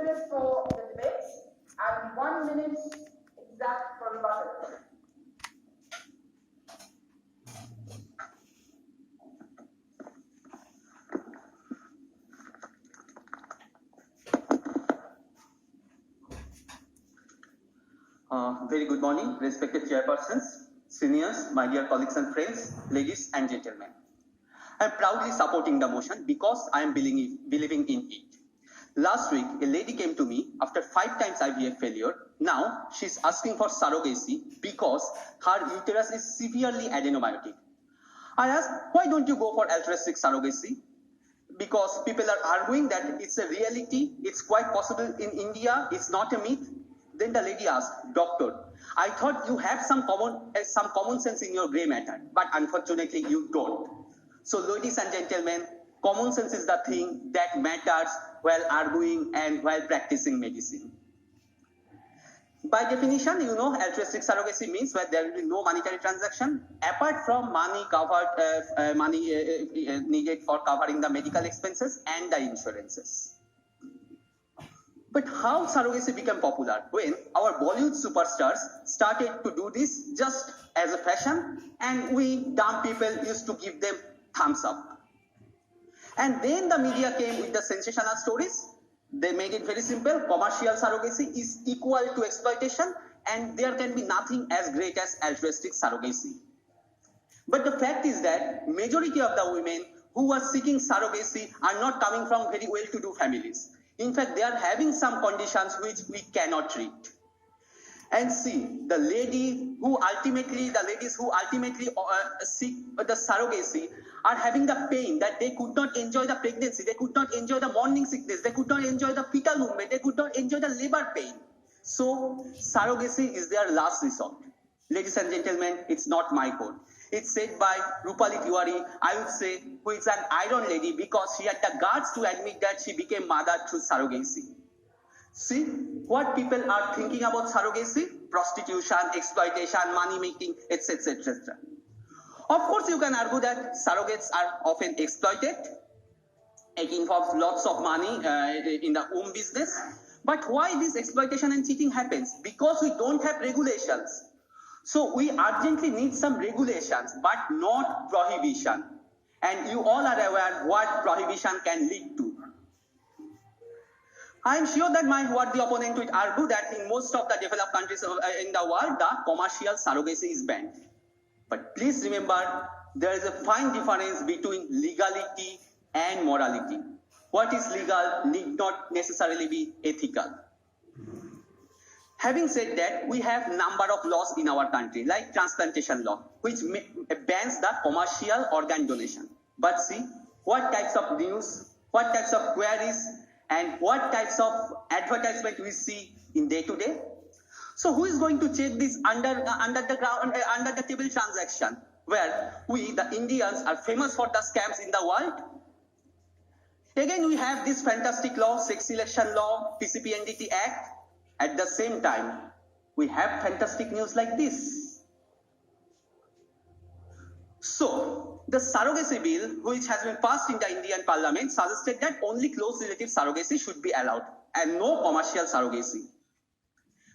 minutes for the debate and 1 minute exact for rebuttal. Very good morning, respected chairpersons, seniors, my dear colleagues and friends, ladies and gentlemen. I am proudly supporting the motion because I am believing in it. Last week, a lady came to me after 5 times IVF failure. Now, she is asking for surrogacy because her uterus is severely adenomyotic. I asked, why don't you go for altruistic surrogacy? Because people are arguing that it's a reality, it's quite possible in India, it's not a myth. Then the lady asked, doctor, I thought you have some common sense in your grey matter, but unfortunately you don't. So ladies and gentlemen, common sense is the thing that matters while arguing and while practicing medicine. By definition, you know, altruistic surrogacy means where there will be no monetary transaction apart from money needed for covering the medical expenses and the insurances. But how surrogacy became popular? When our Bollywood superstars started to do this just as a fashion, and we dumb people used to give them thumbs up. And then the media came with the sensational stories. They made it very simple. Commercial surrogacy is equal to exploitation, and there can be nothing as great as altruistic surrogacy. But the fact is that majority of the women who are seeking surrogacy are not coming from very well-to-do families. In fact, they are having some conditions which we cannot treat. And see, the ladies who ultimately seek the surrogacy are having the pain that they could not enjoy the pregnancy, they could not enjoy the morning sickness, they could not enjoy the fetal movement, they could not enjoy the labor pain. So, surrogacy is their last resort. Ladies and gentlemen, it's not my quote. It's said by Rupali Tiwari, I would say, who is an iron lady because she had the guts to admit that she became mother through surrogacy. See what people are thinking about surrogacy: prostitution, exploitation, money making, etc. etc. Of course, you can argue that surrogates are often exploited. It involves lots of money in the womb business. But why this exploitation and cheating happens? Because we don't have regulations. So we urgently need some regulations, but not prohibition. And you all are aware what prohibition can lead to. I am sure that what the opponent would argue that in most of the developed countries in the world, the commercial surrogacy is banned. But please remember, there is a fine difference between legality and morality. What is legal need not necessarily be ethical. Having said that, we have number of laws in our country, like transplantation law, which bans the commercial organ donation. But see, what types of news, what types of queries, and what types of advertisement we see in day-to-day. So who is going to check this under the table transaction, where we, the Indians, are famous for the scams in the world? Again, we have this fantastic law, Sex Selection Law, PCPNDT Act. At the same time, we have fantastic news like this. So, the surrogacy bill, which has been passed in the Indian Parliament, suggested that only close relative surrogacy should be allowed and no commercial surrogacy.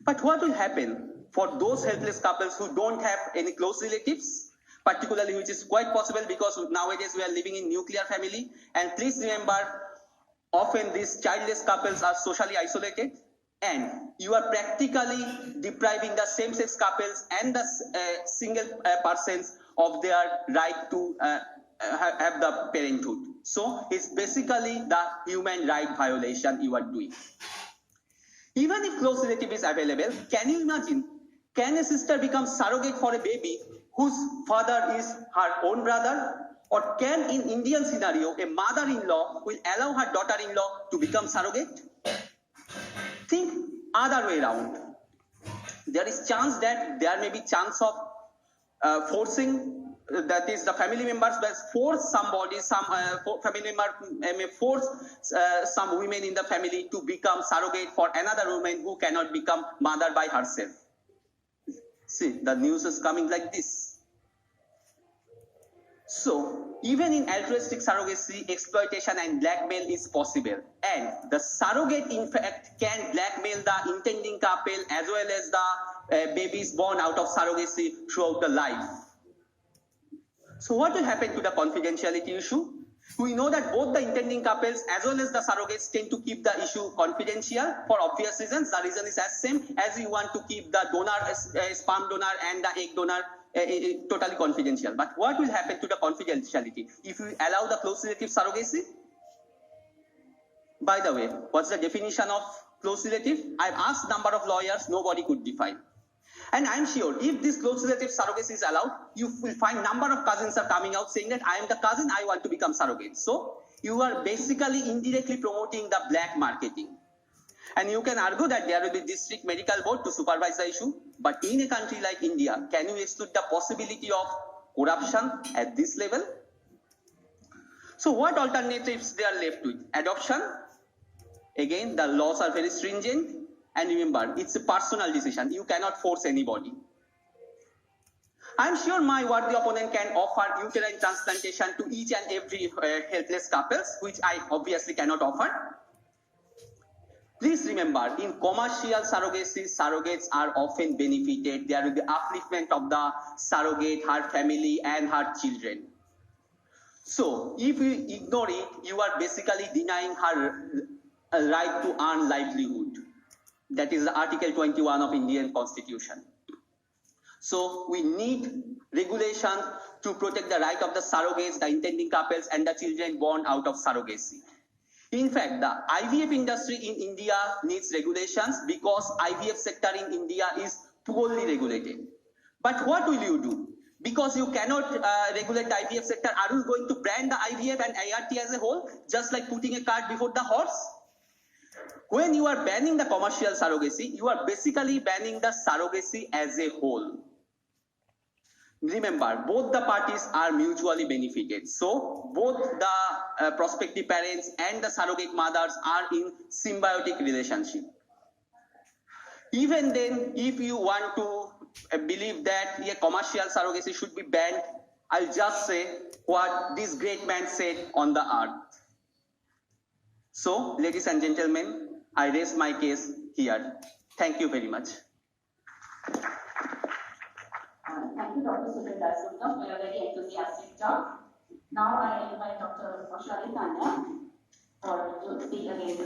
But what will happen for those helpless couples who don't have any close relatives, particularly, which is quite possible because nowadays we are living in nuclear family? And please remember, often these childless couples are socially isolated, and you are practically depriving the same-sex couples and the single persons of their right to have the parenthood. So it's basically the human right violation you are doing. Even if close relative is available, can you imagine, can a sister become surrogate for a baby whose father is her own brother? Or can, in Indian scenario, a mother-in-law will allow her daughter-in-law to become surrogate? Think other way around. There is chance that there may be chance of forcing, that is the family members will force somebody, some family member may force some women in the family to become surrogate for another woman who cannot become mother by herself. See, the news is coming like this. So, even in altruistic surrogacy, exploitation and blackmail is possible. And the surrogate, in fact, can blackmail the intending couple as well as the babies born out of surrogacy throughout the life. So, what will happen to the confidentiality issue? We know that both the intending couples as well as the surrogates tend to keep the issue confidential for obvious reasons. The reason is as same as you want to keep the donor, sperm donor and the egg donor totally confidential. But what will happen to the confidentiality if you allow the close relative surrogacy? By the way, what's the definition of close relative? I've asked number of lawyers, nobody could define. And I'm sure if this close relative surrogacy is allowed, you will find number of cousins are coming out saying that I am the cousin, I want to become surrogate. So you are basically indirectly promoting the black marketing. And you can argue that there will be district medical board to supervise the issue. But in a country like India, can you exclude the possibility of corruption at this level? So what alternatives they are left with? Adoption. Again, the laws are very stringent. And remember, it's a personal decision. You cannot force anybody. I'm sure my worthy opponent can offer uterine transplantation to each and every helpless couples, which I obviously cannot offer. Please remember, in commercial surrogacy, surrogates are often benefited. There will be upliftment of the surrogate, her family, and her children. So, if you ignore it, you are basically denying her a right to earn livelihood. That is Article 21 of Indian Constitution. So we need regulation to protect the right of the surrogates, the intending couples, and the children born out of surrogacy. In fact, the IVF industry in India needs regulations because IVF sector in India is poorly regulated. But what will you do? Because you cannot regulate the IVF sector, are you going to ban the IVF and ART as a whole, just like putting a cart before the horse? When you are banning the commercial surrogacy, you are basically banning the surrogacy as a whole. Remember, both the parties are mutually benefited. So, both the prospective parents and the surrogate mothers are in symbiotic relationship. Even then, if you want to believe that a commercial surrogacy should be banned, I'll just say what this great man said on the earth. So, ladies and gentlemen, I raise my case here. Thank you very much. Thank you, Dr. Sujit Dasgupta, for your very enthusiastic talk. Now I invite Dr. Ashwani Tanya to speak again.